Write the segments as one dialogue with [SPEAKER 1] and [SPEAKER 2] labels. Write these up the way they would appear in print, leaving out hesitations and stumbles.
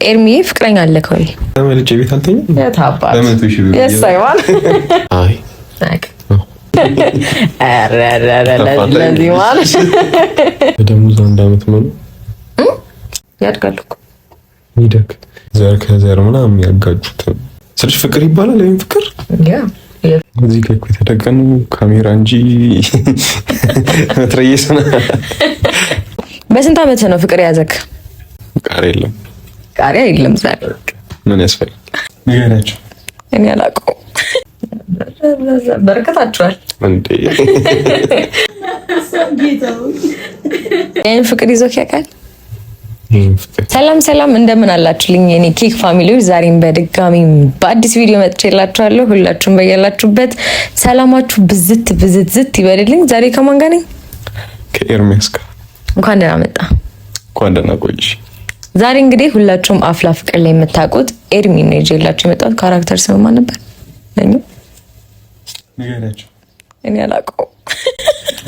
[SPEAKER 1] ኤርሚ ፍቅረኛ አለክ ወይ?
[SPEAKER 2] ተመልጬ ቤት አልተኛም።
[SPEAKER 1] የታባት
[SPEAKER 2] በመቶሽ ቢሆን
[SPEAKER 1] የሳይዋል
[SPEAKER 2] አይ
[SPEAKER 1] ለዚህ ማለት
[SPEAKER 2] ደሞዝ 1 አመት ሙሉ
[SPEAKER 1] ያድጋል እኮ
[SPEAKER 2] ይደግ ዘር ከዘር ምናምን ያጋጩት ስልሽ ፍቅር ይባላል። ይሄን ፍቅር እዚህ ጋር እኮ የተደቀነው ካሜራ እንጂ መትረየስና
[SPEAKER 1] በስንት አመት ነው ፍቅር ያዘክ? ቃሪያ የለም ዛሬ
[SPEAKER 2] ምን ያስፈልግ ንገራቸው።
[SPEAKER 1] እኔ አላውቀውም። በረከታችኋል
[SPEAKER 2] እንዴ?
[SPEAKER 1] ይሄን ፍቅር ይዞክ ያውቃል? ሰላም እንደምን አላችሁልኝ የኔ ኬክ ፋሚሊዎች፣ ዛሬም በድጋሚ በአዲስ ቪዲዮ መጥቼላችኋለሁ። ሁላችሁም በያላችሁበት ሰላማችሁ ብዝት ይበልልኝ። ዛሬ ከማን ጋር ነኝ?
[SPEAKER 2] ከኤርሚያስ ጋር።
[SPEAKER 1] እንኳን ደህና መጣ።
[SPEAKER 2] እንኳን ደህና ቆይሽ።
[SPEAKER 1] ዛሬ እንግዲህ ሁላችሁም አፍላ ፍቅር ላይ የምታውቁት ኤርሚ ነው ይዤላችሁ የመጣሁት። ካራክተር ስም ማን ነበር?
[SPEAKER 2] ንገራቸው።
[SPEAKER 1] እኔ አላውቀውም።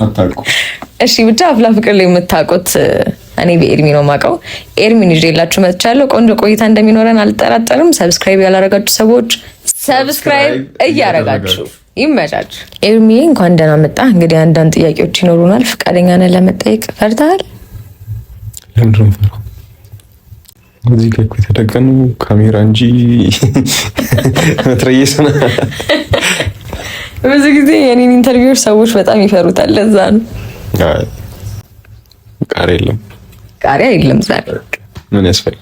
[SPEAKER 2] አታውቁም?
[SPEAKER 1] እሺ ብቻ አፍላ ፍቅር ላይ የምታውቁት እኔ በኤርሚ ነው የማውቀው። ኤርሚን ይዤላችሁ መጥቻለሁ። ቆንጆ ቆይታ እንደሚኖረን አልጠራጠርም። ሰብስክራይብ ያላረጋችሁ ሰዎች ሰብስክራይብ እያረጋችሁ ይመቻችሁ። ኤርሚ እንኳን ደህና መጣ። እንግዲህ አንዳንድ ጥያቄዎች ይኖሩናል። ፈቃደኛ ነህ ለመጠየቅ? ፈርተሃል?
[SPEAKER 2] ለምንድን ነው የምፈራው? እዚህ ጋር እኮ የተደቀነው ካሜራ እንጂ መትረየስና
[SPEAKER 1] ብዙ ጊዜ የኔን ኢንተርቪውዎች ሰዎች በጣም ይፈሩታል። ለዛ ነው። ቃሪያ የለም ዛሬ
[SPEAKER 2] ምን ያስፈልግ?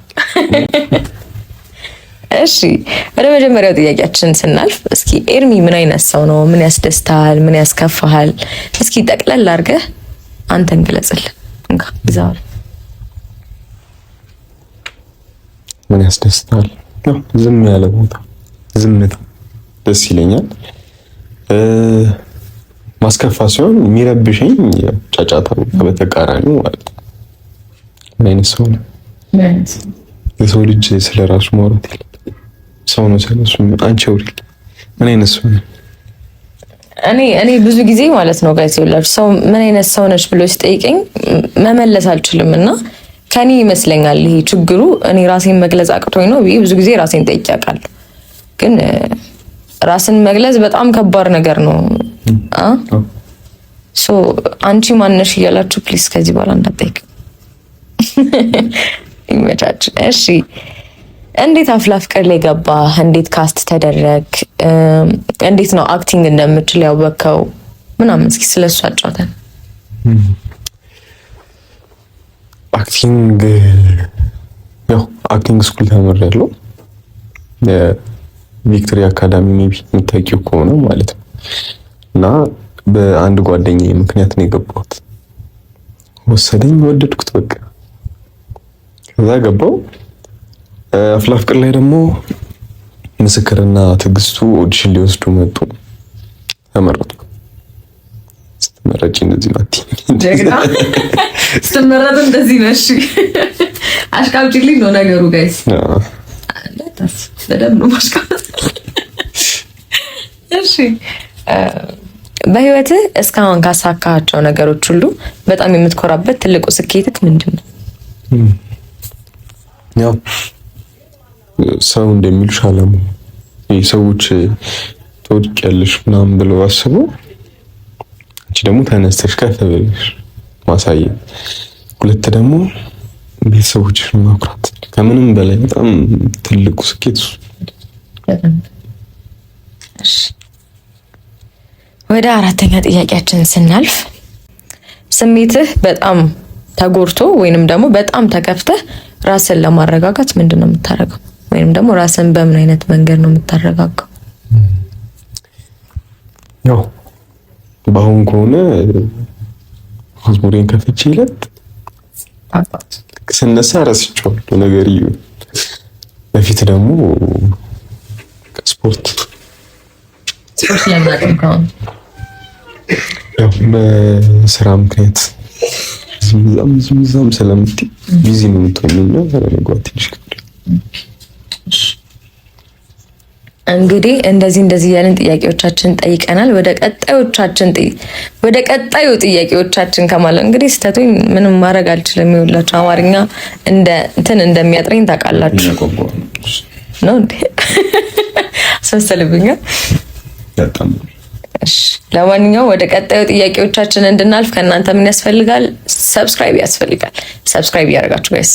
[SPEAKER 1] እሺ ወደ መጀመሪያው ጥያቄያችን ስናልፍ እስኪ ኤርሚ ምን አይነት ሰው ነው? ምን ያስደስታል? ምን ያስከፋሃል? እስኪ ጠቅለል አድርገህ አንተን ግለጽልን። እንካ ይዛው።
[SPEAKER 2] ምን ያስደስታል? ዝም ያለ ቦታ፣ ዝምታ ደስ ይለኛል። ማስከፋ ሲሆን የሚረብሸኝ ጫጫታ በተቃራኒው ማለት ነው። ምን አይነት ሰው ነው? የሰው ልጅ ስለራሱ ማውራት የለበትም። ሰው ነው ስለሱ አንቺ አውሪ። ምን አይነት ሰው ነው?
[SPEAKER 1] እኔ ብዙ ጊዜ ማለት ነው ጋይስ ይኸውላችሁ ሰው ምን አይነት ሰው ነች ብሎ ሲጠይቀኝ መመለስ አልችልም እና ከኔ ይመስለኛል ይሄ ችግሩ። እኔ ራሴን መግለጽ አቅቶኝ ነው ብዙ ጊዜ ራሴን ጠይቄ አውቃለሁ። ግን ራስን መግለጽ በጣም ከባድ ነገር ነው። አንቺ ማነሽ እያላችሁ ፕሊስ ከዚህ በኋላ እንዳትጠይቅ። ይመቻች። እሺ እንዴት አፍላ ፍቅር ላይ ገባህ? እንዴት ካስት ተደረግ? እንዴት ነው አክቲንግ እንደምችል ያወቅከው ምናምን? እስኪ ስለሱ አጫውተን።
[SPEAKER 2] አክቲንግ ስኩል ተምሬያለሁ። ቪክቶሪ አካዳሚ ሜቢ የምታውቂው ከሆነ ማለት ነው። እና በአንድ ጓደኛዬ ምክንያት ነው የገባሁት። ወሰደኝ፣ ወደድኩት በቃ። ከዛ ገባው። አፍላ ፍቅር ላይ ደግሞ ምስክርና ትዕግስቱ ኦዲሽን ሊወስዱ መጡ። ተመረጥኩ። ስትመረጪ እንደዚህ ናት
[SPEAKER 1] ጀግና። ስትመረጥ እንደዚህ ነሽ። አሽቃብጪልኝ ነው ነገሩ ጋይስ። በደምብ ነው ማሽቃበጥ። እሺ በህይወትህ እስካሁን ካሳካቸው ነገሮች ሁሉ በጣም የምትኮራበት ትልቁ ስኬትህ ምንድን ነው?
[SPEAKER 2] ያው ሰው እንደሚሉሽ አላማ ሰዎች ትወድቂያለሽ ምናምን ብለው አስበው አንቺ ደግሞ ተነስተሽ ከፍ ብለሽ ማሳየት። ሁለት ደግሞ ቤተሰቦችሽን ማኩራት ከምንም በላይ በጣም ትልቁ ስኬት እሱ።
[SPEAKER 1] ወደ አራተኛ ጥያቄያችን ስናልፍ ስሜትህ በጣም ተጎድቶ ወይንም ደግሞ በጣም ተከፍተህ ራስን ለማረጋጋት ምንድን ነው የምታደርገው? ወይንም ደግሞ ራስን በምን አይነት መንገድ ነው የምታረጋጋው?
[SPEAKER 2] ያው በአሁን ከሆነ መዝሙሬን ከፍቼ ይለት ስነሳ ረስቼዋለሁ ነገር ይሁን። በፊት ደግሞ ስፖርት
[SPEAKER 1] ለማድረግ
[SPEAKER 2] ያው በስራ ምክንያት ዝም ስለምትይ ቢዚ ነው የምትሆነው እና ለጓት ትንሽ
[SPEAKER 1] እንግዲህ እንደዚህ ያለን ጥያቄዎቻችን ጠይቀናል። ወደ ቀጣዩ ጥያቄዎቻችን ከማለት እንግዲህ ስተቱኝ ምንም ማድረግ አልችልም። ይኸውላችሁ አማርኛ እንደሚያጥረኝ ታውቃላችሁ ነው እንዴ? አስመሰልብኛ። እሺ ለማንኛውም ወደ ቀጣዩ ጥያቄዎቻችን እንድናልፍ ከእናንተ ምን ያስፈልጋል? ሰብስክራይብ ያስፈልጋል። ሰብስክራይብ እያደረጋችሁ ጋይስ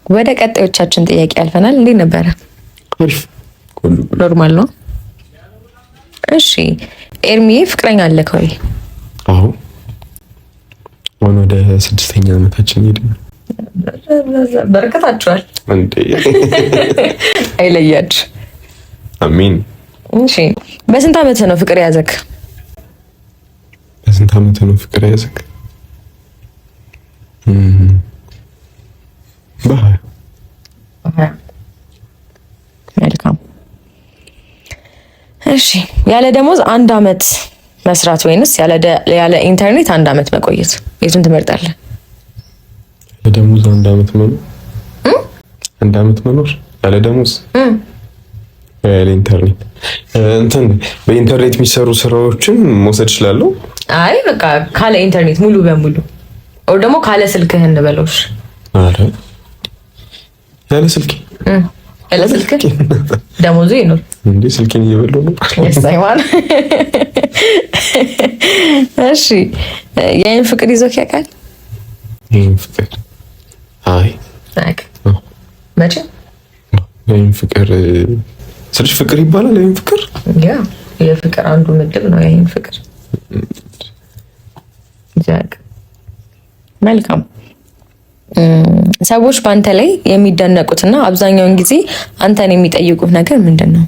[SPEAKER 1] ወደ ቀጣዮቻችን ጥያቄ ያልፈናል። እንዴት ነበረ? ኖርማል ነው። እሺ ኤርሚ ፍቅረኛ አለክ ወይ?
[SPEAKER 2] አዎ አሁን ወደ 6ኛ ዓመታችን ሄድን።
[SPEAKER 1] በረከታችኋል
[SPEAKER 2] እንዴ?
[SPEAKER 1] አይለያችሁ።
[SPEAKER 2] አሚን።
[SPEAKER 1] እሺ በስንት ዓመት ነው ፍቅር ያዘክ?
[SPEAKER 2] በስንት ዓመት ነው ፍቅር ያዘክ? መልካም። እሺ ያለ ደሞዝ 1 ዓመት መስራት ወይንስ ያለ ኢንተርኔት 1 ዓመት መቆየት የቱን ትመርጣለህ? ያለ ደሞዝ 1 ዓመት መኖር 1 ዓመት መኖር ያለ ደሞዝ ያለ ኢንተርኔት በኢንተርኔት የሚሰሩ ስራዎችን መውሰድ እችላለሁ።
[SPEAKER 1] አይ በቃ ካለ ኢንተርኔት ሙሉ በሙሉ ወይ ደግሞ ካለ ስልክህ እንበለውሽ።
[SPEAKER 2] አረ ያለ ስልክ
[SPEAKER 1] ደሞዙ ይኖር
[SPEAKER 2] እንዴ? ስልኬን እየበላሁ ነው።
[SPEAKER 1] የሳይዋን እሺ የኔን ፍቅር ይዞክ ያውቃል?
[SPEAKER 2] የኔን ፍቅር አይ
[SPEAKER 1] መቼ
[SPEAKER 2] የኔን ፍቅር ስልሽ ፍቅር ይባላል? የኔን ፍቅር
[SPEAKER 1] ያ የፍቅር አንዱ ምድብ ነው የኔን ፍቅር። መልካም። ሰዎች በአንተ ላይ የሚደነቁትና አብዛኛውን ጊዜ አንተን የሚጠይቁት ነገር ምንድን ነው?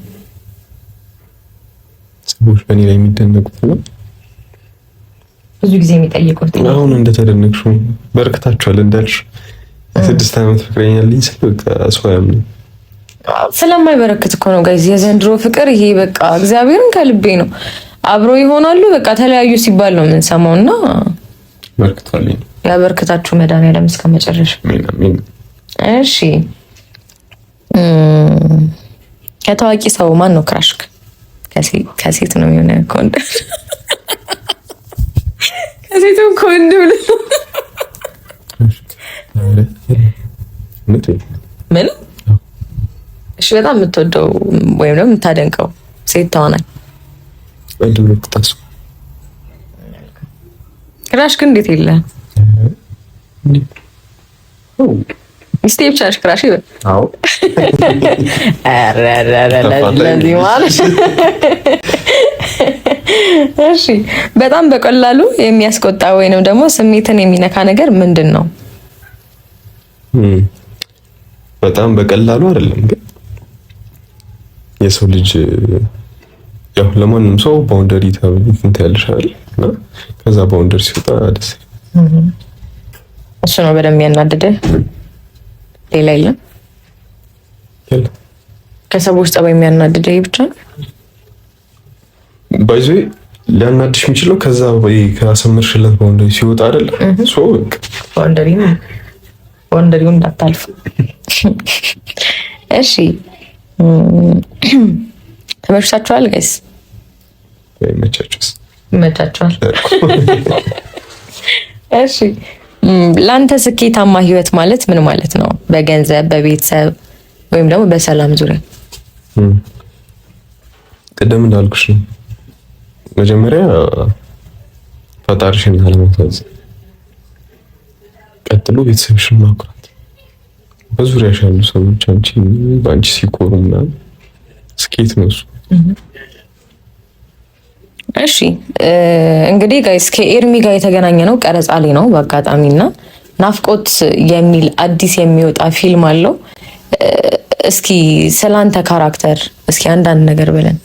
[SPEAKER 2] ሰዎች በእኔ ላይ የሚደነቁትና
[SPEAKER 1] ብዙ ጊዜ የሚጠይቁት
[SPEAKER 2] አሁን እንደተደነቅሽ በርክታችኋል እንዳልሽ 6 ዓመት ፍቅረኛ አለኝ ስል በቃ ሰው አያምንም።
[SPEAKER 1] ስለማይበረክት እኮ ነው ጋይዝ የዘንድሮ ፍቅር። ይሄ በቃ እግዚአብሔርን ከልቤ ነው። አብሮ ይሆናሉ በቃ ተለያዩ ሲባል ነው የምንሰማውና
[SPEAKER 2] በርክቷል።
[SPEAKER 1] ያበርክታችሁ መድኃኒዓለም እስከ መጨረሻ። እሺ ከታዋቂ ሰው ማን ነው ክራሽክ? ከሴት ነው የሆነ ከወንድ ከሴቱም ከወንድ ምን? እሺ በጣም የምትወደው ወይም ደግሞ የምታደንቀው ሴት ተዋናይ ክራሽክ እንዴት የለ? ሚስቴ ብቻ ነሽ ክራሽ ይበል።
[SPEAKER 2] አዎ
[SPEAKER 1] ለዚህ ማለት እሺ በጣም በቀላሉ የሚያስቆጣ ወይንም ደግሞ ስሜትን የሚነካ ነገር ምንድን ነው?
[SPEAKER 2] በጣም በቀላሉ አይደለም ግን የሰው ልጅ ያው ለማንም ሰው ባውንደሪ እንትን ያልሻል እና ከዛ ባውንደሪ ሲወጣ ደስ
[SPEAKER 1] እሱ ነው በደንብ ያናደደ። ሌላ የለም። ከሰዎች ጠባይ የሚያናደደ ይሄ ብቻ ነው።
[SPEAKER 2] ባይዞ ሊያናድሽ የሚችለው ከዛ ከአሰመርሽለት ባውንደሪ ሲወጣ አይደለ? ሶ ባውንደሪውን እንዳታልፍ። እሺ ተመችቷችኋል ጋይስ? ይመቻችኋል። እሺ ለአንተ ስኬታማ ህይወት ማለት ምን ማለት ነው? በገንዘብ፣ በቤተሰብ ወይም ደግሞ በሰላም ዙሪያ? ቅድም እንዳልኩሽ ነው። መጀመሪያ ፈጣሪሽን አለመታዘዝ፣ ቀጥሎ ቤተሰብሽን ማኩራት፣ በዙሪያሽ ያሉ ሰዎች በአንቺ ሲኮሩ ምናምን ስኬት ነው እሱ። እሺ
[SPEAKER 1] እንግዲህ ጋይስ ከኤርሚ ጋር የተገናኘ ነው ቀረጻ ላይ ነው በአጋጣሚና ናፍቆት የሚል አዲስ የሚወጣ ፊልም አለው። እስኪ ስላንተ ካራክተር እስኪ አንዳንድ ነገር ብለን።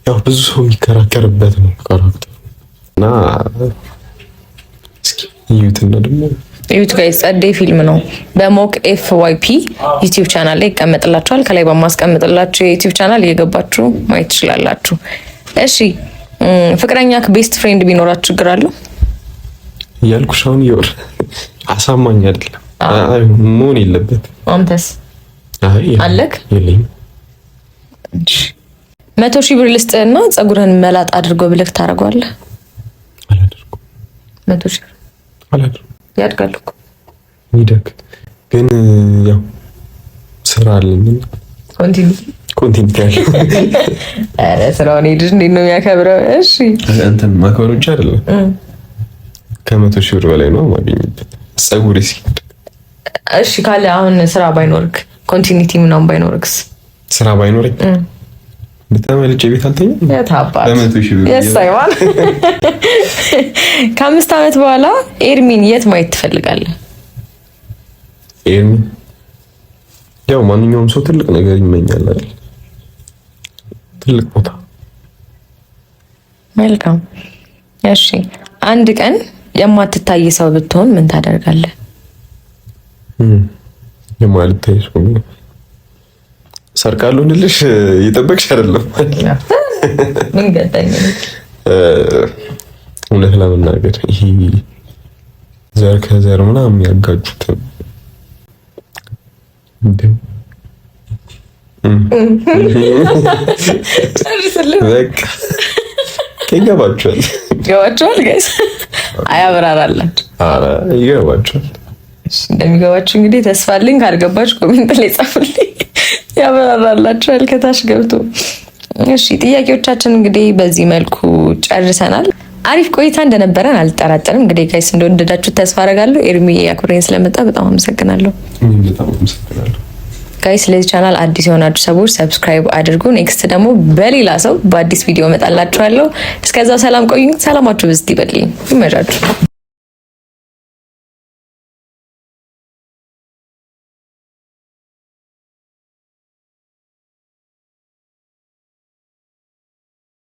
[SPEAKER 2] ያው ብዙ ሰው የሚከራከርበት ነው ካራክተር እና እስኪ ይዩትና ደግሞ
[SPEAKER 1] ዩት ጋይስ ጸዴ ፊልም ነው። በሞክ FYP ዩቲዩብ ቻናል ላይ ይቀመጥላችኋል። ከላይ በማስቀምጥላችሁ የዩቲዩብ ቻናል እየገባችሁ ማየት ትችላላችሁ። እሺ ፍቅረኛክ ቤስት ፍሬንድ ቢኖራችሁ ችግር አለው?
[SPEAKER 2] ያልኩሽ አሁን ይወር አሳማኝ አይደለም። መሆን የለበት።
[SPEAKER 1] አንተስ አለክ?
[SPEAKER 2] የለኝም።
[SPEAKER 1] 100,000 ብር ልስጥህና ፀጉርህን መላጥ አድርገው ብለክ ታደርገዋለህ?
[SPEAKER 2] አላደርገውም።
[SPEAKER 1] 100,000 ብር
[SPEAKER 2] አላደርገውም።
[SPEAKER 1] ያድጋል እኮ
[SPEAKER 2] ይደግ ግን ያው ስራ አለኝ። ኮንቲኒቲ ያለው
[SPEAKER 1] አረ ስራውን ሄድሽ እንዴት ነው የሚያከብረው? እሺ
[SPEAKER 2] እንትን ማክበር ብቻ አይደለም 100,000 ብር በላይ ነው ማግኘት ፀጉር ሲሄድ።
[SPEAKER 1] እሺ ካለ አሁን ስራ ባይኖርክ ኮንቲኒቲ ምናምን ባይኖርክስ?
[SPEAKER 2] ስራ ባይኖርክ በተመልጬ ቤት አልተኛም።
[SPEAKER 1] ያታባል
[SPEAKER 2] 100,000 ብር
[SPEAKER 1] ያሳይዋል። ከ5 ዓመት በኋላ ኤርሚን የት ማየት ትፈልጋለህ?
[SPEAKER 2] ኤርሚን ያው ማንኛውም ሰው ትልቅ ነገር ይመኛል አይደል? ትልቅ ቦታ።
[SPEAKER 1] መልካም። እሺ አንድ ቀን የማትታይ ሰው ብትሆን ምን ታደርጋለህ?
[SPEAKER 2] የማልታይ ሰው ሰርቃለሁ እንልሽ እየጠበቅሽ አይደለም?
[SPEAKER 1] ምን ገጠኝ?
[SPEAKER 2] እውነት ለመናገር ይሄ ዘር ከዘር ምናምን ያጋጩት እንደም በቃ ይገባችኋል።
[SPEAKER 1] ይገባችኋል ጋይስ? አያብራራላችሁ።
[SPEAKER 2] ኧረ ይገባችኋል።
[SPEAKER 1] እንደሚገባችሁ እንግዲህ ተስፋ አለኝ። ካልገባችሁ ኮሜንት ላይ ጻፉልኝ፣ ያብራራላችኋል ከታች ገብቶ። እሺ ጥያቄዎቻችን እንግዲህ በዚህ መልኩ ጨርሰናል። አሪፍ ቆይታ እንደነበረን አልጠራጠርም። እንግዲህ ጋይስ እንደወደዳችሁ ተስፋ አደርጋለሁ። ኤርሚ አክብሬን ስለመጣ በጣም አመሰግናለሁ።
[SPEAKER 2] በጣም አመሰግናለሁ።
[SPEAKER 1] ጋይስ ለዚህ ቻናል አዲስ የሆናችሁ ሰዎች ሰብስክራይብ አድርጉ። ኔክስት ደግሞ በሌላ ሰው በአዲስ ቪዲዮ እመጣላችኋለሁ። እስከዛው ሰላም ቆዩኝ። ሰላማችሁ ብዝት ይበልኝ። ይመቻችሁ።